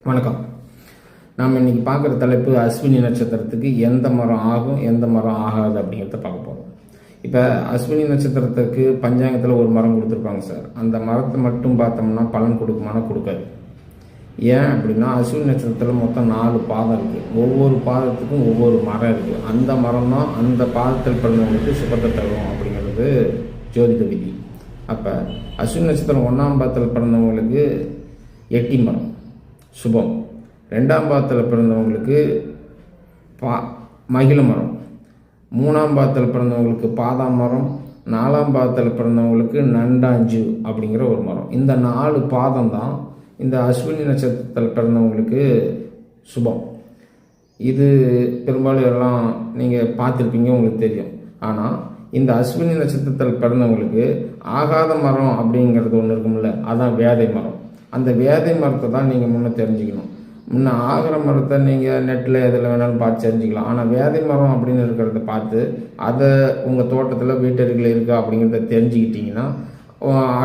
வணக்கம். நாம் இன்னைக்கு பார்க்குற தலைப்பு அஸ்வினி நட்சத்திரத்துக்கு எந்த மரம் ஆகும் எந்த மரம் ஆகாது அப்படிங்கிறத பார்க்க போகிறோம். இப்போ அஸ்வினி நட்சத்திரத்துக்கு பஞ்சாங்கத்தில் ஒரு மரம் கொடுத்துருப்பாங்க சார். அந்த மரத்தை மட்டும் பார்த்தோம்னா பலன் கொடுக்குமானா கொடுக்காது. ஏன் அப்படின்னா அஸ்வினி நட்சத்திரத்தில் மொத்தம் 4 பாதம் இருக்குது. ஒவ்வொரு பாதத்துக்கும் ஒவ்வொரு மரம் இருக்குது. அந்த மரம் தான் அந்த பாதத்தில் பிறந்தவங்களுக்கு சுகத்தை தரும் அப்படிங்கிறது ஜோதிட விதி. அப்போ அஸ்வினி நட்சத்திரம் 1ஆம் பாதத்தில் பிறந்தவங்களுக்கு எட்டி மரம் சுபம், 2ஆம் பாதத்தில் பிறந்தவங்களுக்கு மகிழ மரம், 3ஆம் பாதத்தில் பிறந்தவங்களுக்கு பாதாம் மரம், 4ஆம் பாதத்தில் பிறந்தவங்களுக்கு நண்டாஞ்சு அப்படிங்கிற ஒரு மரம். இந்த 4 பாதம் தான் இந்த அஸ்வினி நட்சத்திரத்தில் பிறந்தவங்களுக்கு சுபம். இது பெரும்பாலும் எல்லாம் நீங்கள் பார்த்துருப்பீங்க, உங்களுக்கு தெரியும். ஆனால் இந்த அஸ்வினி நட்சத்திரத்தில் பிறந்தவங்களுக்கு ஆகாத மரம் அப்படிங்கிறது ஒன்று இருக்கும்ல, அதான் வேதை மரம். அந்த வேதை மரத்தை தான் நீங்கள் முன்னே தெரிஞ்சுக்கணும். முன்ன ஆகிற மரத்தை நீங்கள் நெட்டில் எதில் வேணாலும் பார்த்து தெரிஞ்சுக்கலாம். ஆனால் வேதை மரம் அப்படின்னு இருக்கிறத பார்த்து அதை உங்கள் தோட்டத்தில் வீட்டருகில் இருக்கா அப்படிங்கிறத தெரிஞ்சுக்கிட்டிங்கன்னா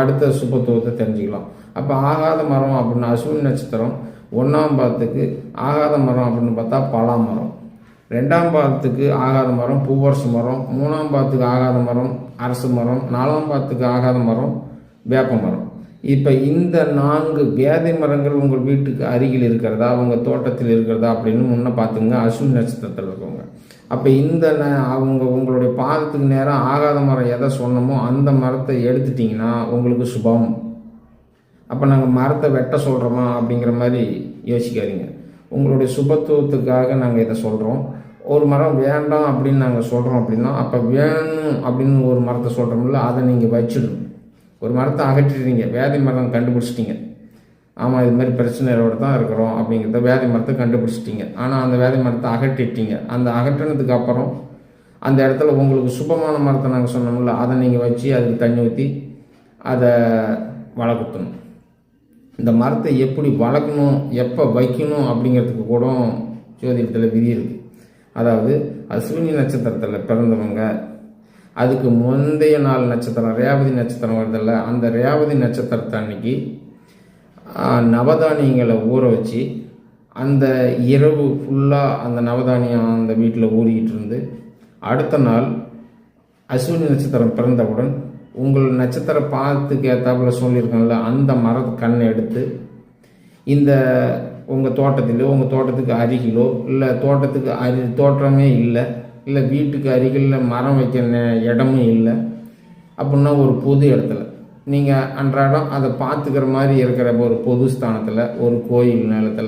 அடுத்த சுபத்துவத்தை தெரிஞ்சுக்கலாம். அப்போ ஆகாத மரம் அப்படின்னு அஸ்வினி நட்சத்திரம் 1ஆம் பாதத்துக்கு ஆகாத மரம் அப்படின்னு பார்த்தா பலா மரம், 2ஆம் பாதத்துக்கு ஆகாத மரம் பூவரசு மரம், 3ஆம் பாதத்துக்கு ஆகாத மரம் அரசு மரம், 4ஆம் பாதத்துக்கு ஆகாத மரம் வேப்ப மரம். இப்போ இந்த 4 வேதை மரங்கள் உங்கள் வீட்டுக்கு அருகில் இருக்கிறதா உங்கள் தோட்டத்தில் இருக்கிறதா அப்படின்னு முன்னே பார்த்துங்க அஸ்வினி நட்சத்திரத்தில் இருக்கவங்க. அப்போ இந்த உங்களுடைய பாதத்துக்கு நேரம் ஆகாத மரம் எதை சொன்னமோ அந்த மரத்தை எடுத்துட்டிங்கன்னா உங்களுக்கு சுபம். அப்போ நாங்கள் மரத்தை வெட்ட சொல்கிறோமா அப்படிங்கிற மாதிரி யோசிக்காதீங்க. உங்களுடைய சுபத்துவத்துக்காக நாங்கள் இதை சொல்கிறோம். ஒரு மரம் வேண்டாம் அப்படின்னு நாங்கள் சொல்கிறோம் அப்படின்னா அப்போ வேணும் அப்படின்னு ஒரு மரத்தை சொல்கிறோம்ல, அதை நீங்கள் வச்சிடணும். ஒரு மரத்தை அகற்றிட்டீங்க, வேதை மரம் கண்டுபிடிச்சிட்டிங்க. ஆமாம், இது மாதிரி பிரச்சனையோடு தான் இருக்கிறோம் அப்படிங்கிறத வேதை மரத்தை கண்டுபிடிச்சிட்டிங்க. ஆனால் அந்த வேதை மரத்தை அகற்றிட்டீங்க. அந்த அகற்றினதுக்கு அப்புறம் அந்த இடத்துல உங்களுக்கு சுபமான மரத்தை நாங்கள் சொன்னோம்ல, அதை நீங்கள் வச்சு அதுக்கு தண்ணி ஊற்றி அதை வளர்க்கணும். இந்த மரத்தை எப்படி வளர்க்கணும் எப்போ வைக்கணும் அப்படிங்கிறதுக்கு கூட ஜோதிடத்தில் விதி இருக்குது. அதாவது அஸ்வினி நட்சத்திரத்தில் பிறந்தவங்க அதுக்கு முந்தைய நாள் நட்சத்திரம் ரேவதி நட்சத்திரம் வருதில்ல, அந்த ரேவதி நட்சத்திரத்தை அன்னைக்கு நவதானியங்களை ஊற வச்சு அந்த இரவு ஃபுல்லாக அந்த நவதானியம் அந்த வீட்டில் ஊறிக்கிட்டு இருந்து அடுத்த நாள் அஸ்வினி நட்சத்திரம் பிறந்தவுடன் உங்கள் நட்சத்திர பாதத்துக்கு ஏற்றாப்புல சொல்லியிருக்கோம்ல அந்த கண்ணை எடுத்து இந்த உங்கள் தோட்டத்திலோ உங்கள் தோட்டத்துக்கு அருகிலோ இல்லை தோட்டத்துக்கு தோற்றமே இல்லை வீட்டுக்கு அருகில் மரம் வைக்க இடமும் இல்லை அப்படின்னா ஒரு பொது இடத்துல நீங்கள் அன்றாடம் அதை பார்த்துக்கிற மாதிரி இருக்கிற ஒரு பொது ஸ்தானத்தில் ஒரு கோயில் நிலத்தில்